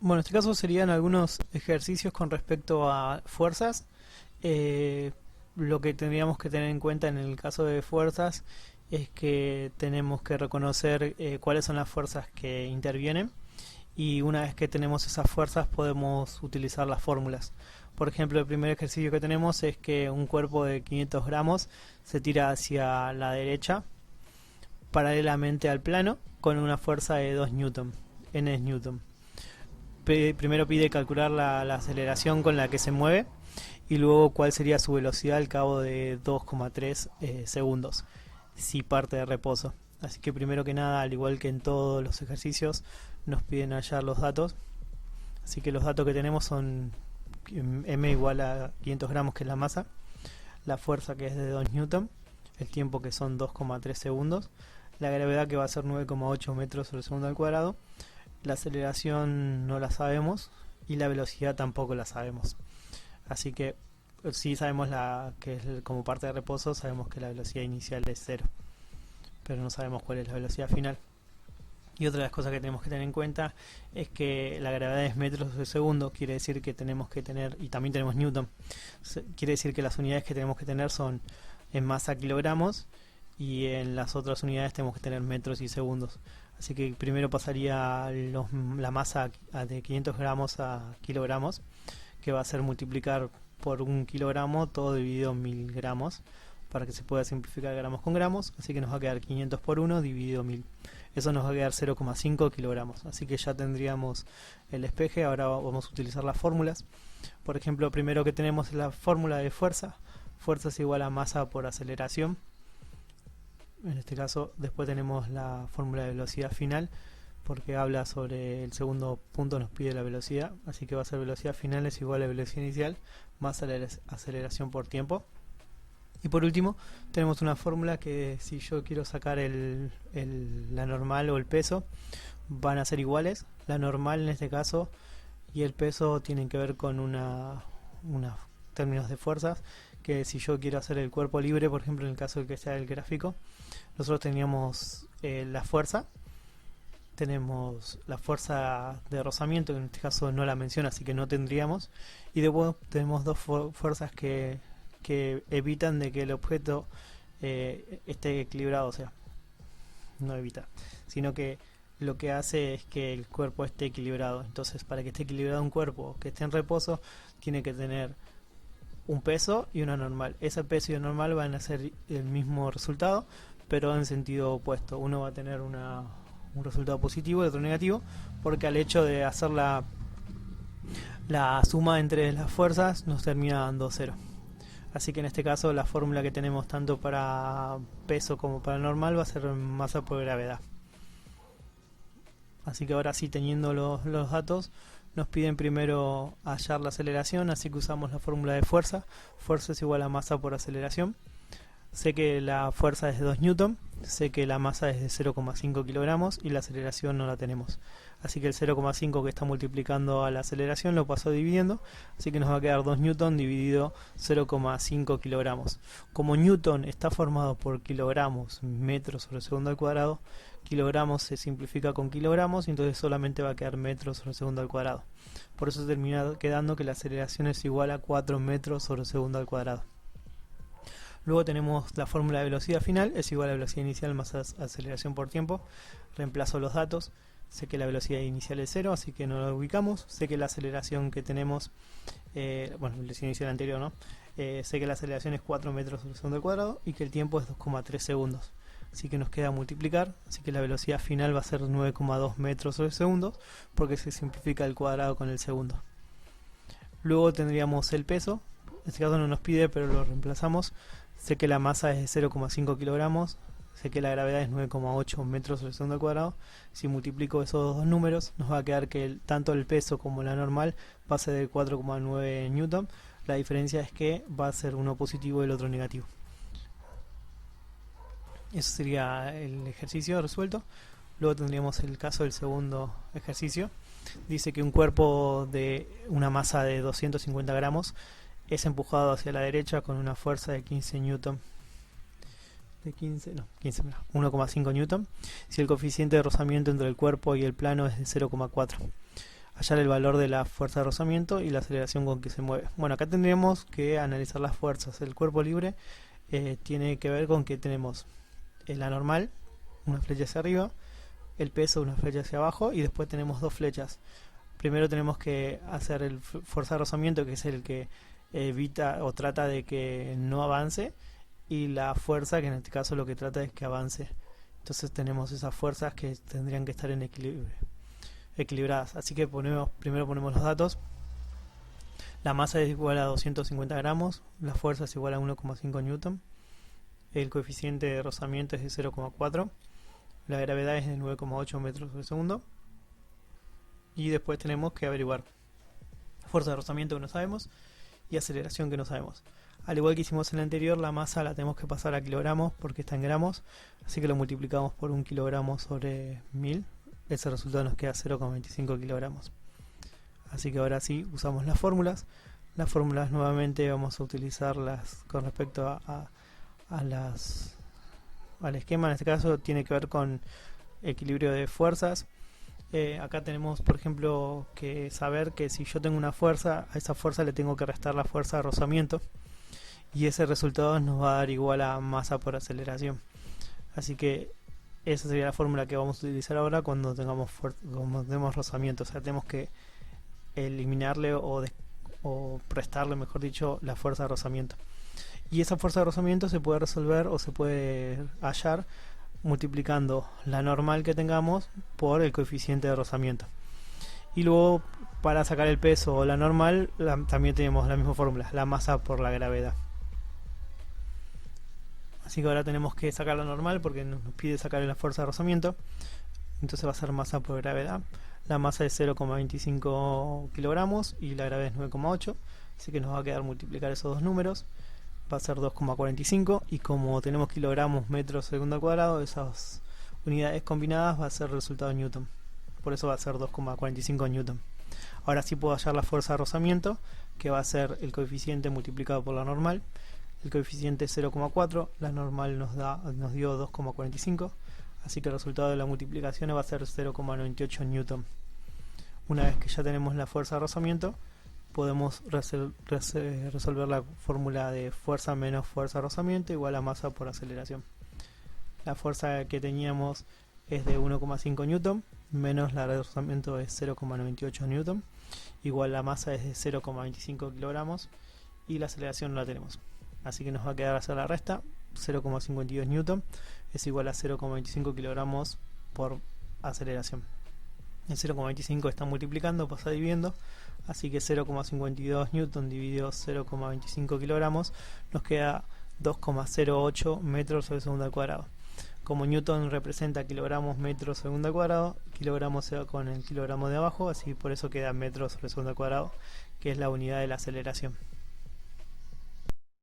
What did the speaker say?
Bueno, en este caso serían algunos ejercicios con respecto a fuerzas. Eh, lo que tendríamos que tener en cuenta en el caso de fuerzas es que tenemos que reconocer cuáles son las fuerzas que intervienen, y una vez que tenemos esas fuerzas podemos utilizar las fórmulas. Por ejemplo, el primer ejercicio que tenemos es que un cuerpo de 500 gramos se tira hacia la derecha paralelamente al plano con una fuerza de 2 newton, n newton. Primero pide calcular la aceleración con la que se mueve y luego cuál sería su velocidad al cabo de 2,3 segundos si parte de reposo. Así que primero que nada, al igual que en todos los ejercicios, nos piden hallar los datos. Así que los datos que tenemos son m igual a 500 gramos, que es la masa, la fuerza, que es de 2 newton, el tiempo, que son 2,3 segundos, la gravedad, que va a ser 9,8 metros sobre segundo al cuadrado, la aceleración no la sabemos y la velocidad tampoco la sabemos. Así que sí sabemos que es como parte de reposo, sabemos que la velocidad inicial es 0, pero no sabemos cuál es la velocidad final. Y otra de las cosas que tenemos que tener en cuenta es que la gravedad es metros sobre segundo, quiere decir que tenemos que tener, y también tenemos newton, quiere decir que las unidades que tenemos que tener son en masa kilogramos, y en las otras unidades tenemos que tener metros y segundos. Así que primero pasaría la masa de 500 gramos a kilogramos, que va a ser multiplicar por un kilogramo todo dividido en 1000 gramos, para que se pueda simplificar gramos con gramos. Así que nos va a quedar 500 por 1 dividido 1000. Eso nos va a quedar 0,5 kilogramos. Así que ya tendríamos el despeje. Ahora vamos a utilizar las fórmulas. Por ejemplo, primero que tenemos es la fórmula de fuerza. Fuerza es igual a masa por aceleración. En este caso, después tenemos la fórmula de velocidad final, porque habla sobre el segundo punto, nos pide la velocidad. Así que va a ser velocidad final es igual a velocidad inicial más aceleración por tiempo. Y por último, tenemos una fórmula que si yo quiero sacar la normal o el peso, van a ser iguales. La normal en este caso y el peso tienen que ver con unos términos de fuerzas, que si yo quiero hacer el cuerpo libre, por ejemplo en el caso de que sea el gráfico, nosotros teníamos la fuerza. Tenemos la fuerza de rozamiento, que en este caso no la menciona, así que no tendríamos. Y después tenemos dos fuerzas que evitan de que el objeto esté equilibrado, o sea, no evita, sino que lo que hace es que el cuerpo esté equilibrado. Entonces, para que esté equilibrado un cuerpo que esté en reposo, tiene que tener un peso y una normal. Ese peso y una normal van a ser el mismo resultado, pero en sentido opuesto. Uno va a tener un resultado positivo y otro negativo, porque al hecho de hacer la suma entre las fuerzas nos termina dando 0. Así que en este caso la fórmula que tenemos tanto para peso como para normal va a ser masa por gravedad. Así que ahora sí, teniendo los datos, nos piden primero hallar la aceleración, así que usamos la fórmula de fuerza. Fuerza es igual a masa por aceleración. Sé que la fuerza es de 2 newton, sé que la masa es de 0,5 kilogramos y la aceleración no la tenemos. Así que el 0,5 que está multiplicando a la aceleración lo paso dividiendo, así que nos va a quedar 2 newton dividido 0,5 kilogramos. Como newton está formado por kilogramos, metros sobre segundo al cuadrado, kilogramos se simplifica con kilogramos y entonces solamente va a quedar metros sobre segundo al cuadrado. Por eso termina quedando que la aceleración es igual a 4 metros sobre segundo al cuadrado. Luego tenemos la fórmula de velocidad final, es igual a velocidad inicial más aceleración por tiempo. Reemplazo los datos, sé que la velocidad inicial es 0, así que no la ubicamos. Sé que la aceleración que tenemos, bueno, la velocidad inicial anterior, ¿no? Sé que la aceleración es 4 metros sobre segundo al cuadrado y que el tiempo es 2,3 segundos. Así que nos queda multiplicar, así que la velocidad final va a ser 9,2 metros sobre segundo, porque se simplifica el cuadrado con el segundo. Luego tendríamos el peso, en este caso no nos pide, pero lo reemplazamos. Sé que la masa es de 0,5 kilogramos, sé que la gravedad es 9,8 metros sobre segundo al cuadrado. Si multiplico esos dos números, nos va a quedar que tanto el peso como la normal pase de 4,9 newton. La diferencia es que va a ser uno positivo y el otro negativo. Eso sería el ejercicio resuelto. Luego tendríamos el caso del segundo ejercicio. Dice que un cuerpo de una masa de 250 gramos es empujado hacia la derecha con una fuerza de 15 newton. De 1,5 newton. Si el coeficiente de rozamiento entre el cuerpo y el plano es de 0,4. hallar el valor de la fuerza de rozamiento y la aceleración con que se mueve. Bueno, acá tendríamos que analizar las fuerzas. El cuerpo libre tiene que ver con que tenemos la normal, una flecha hacia arriba, el peso, una flecha hacia abajo, y después tenemos dos flechas. Primero tenemos que hacer el fuerza de rozamiento, que es el que evita o trata de que no avance, y la fuerza, que en este caso lo que trata es que avance. Entonces tenemos esas fuerzas que tendrían que estar en equilibradas. Así que primero ponemos los datos. La masa es igual a 250 gramos, la fuerza es igual a 1,5 newton, el coeficiente de rozamiento es de 0,4, la gravedad es de 9,8 metros por segundo, y después tenemos que averiguar fuerza de rozamiento que no sabemos y aceleración que no sabemos. Al igual que hicimos en el anterior, la masa la tenemos que pasar a kilogramos porque está en gramos, así que lo multiplicamos por 1 kilogramo sobre 1000, ese resultado nos queda 0,25 kilogramos. Así que ahora sí usamos las fórmulas. Las fórmulas nuevamente vamos a utilizarlas con respecto al esquema. En este caso tiene que ver con equilibrio de fuerzas. Acá tenemos, por ejemplo, que saber que si yo tengo una fuerza, a esa fuerza le tengo que restar la fuerza de rozamiento, y ese resultado nos va a dar igual a masa por aceleración. Así que esa sería la fórmula que vamos a utilizar ahora cuando tengamos rozamiento. O sea, tenemos que eliminarle o prestarle, mejor dicho, la fuerza de rozamiento. Y esa fuerza de rozamiento se puede resolver o se puede hallar multiplicando la normal que tengamos por el coeficiente de rozamiento. Y luego, para sacar el peso o la normal, también tenemos la misma fórmula, la masa por la gravedad. Así que ahora tenemos que sacar la normal porque nos pide sacar la fuerza de rozamiento. Entonces va a ser masa por gravedad. La masa es 0,25 kilogramos y la gravedad es 9,8, así que nos va a quedar multiplicar esos dos números, va a ser 2,45, y como tenemos kilogramos metros segundo al cuadrado, esas unidades combinadas va a ser el resultado de newton, por eso va a ser 2,45 newton. Ahora sí puedo hallar la fuerza de rozamiento, que va a ser el coeficiente multiplicado por la normal. El coeficiente es 0,4, la normal nos dio 2,45, así que el resultado de la multiplicación va a ser 0,98 newton. Una vez que ya tenemos la fuerza de rozamiento, podemos resolver la fórmula de fuerza menos fuerza de rozamiento igual a masa por aceleración. La fuerza que teníamos es de 1,5 newton, menos la de rozamiento es 0,98 newton, igual la masa es de 0,25 kilogramos, y la aceleración no la tenemos. Así que nos va a quedar hacer la resta, 0,52 newton es igual a 0,25 kilogramos por aceleración. El 0,25 está multiplicando, pasa dividiendo, así que 0,52 newton dividido 0,25 kilogramos nos queda 2,08 metros sobre segundo al cuadrado. Como newton representa kilogramos metros segundo al cuadrado, kilogramos se va con el kilogramo de abajo, así por eso queda metros sobre segundo al cuadrado, que es la unidad de la aceleración.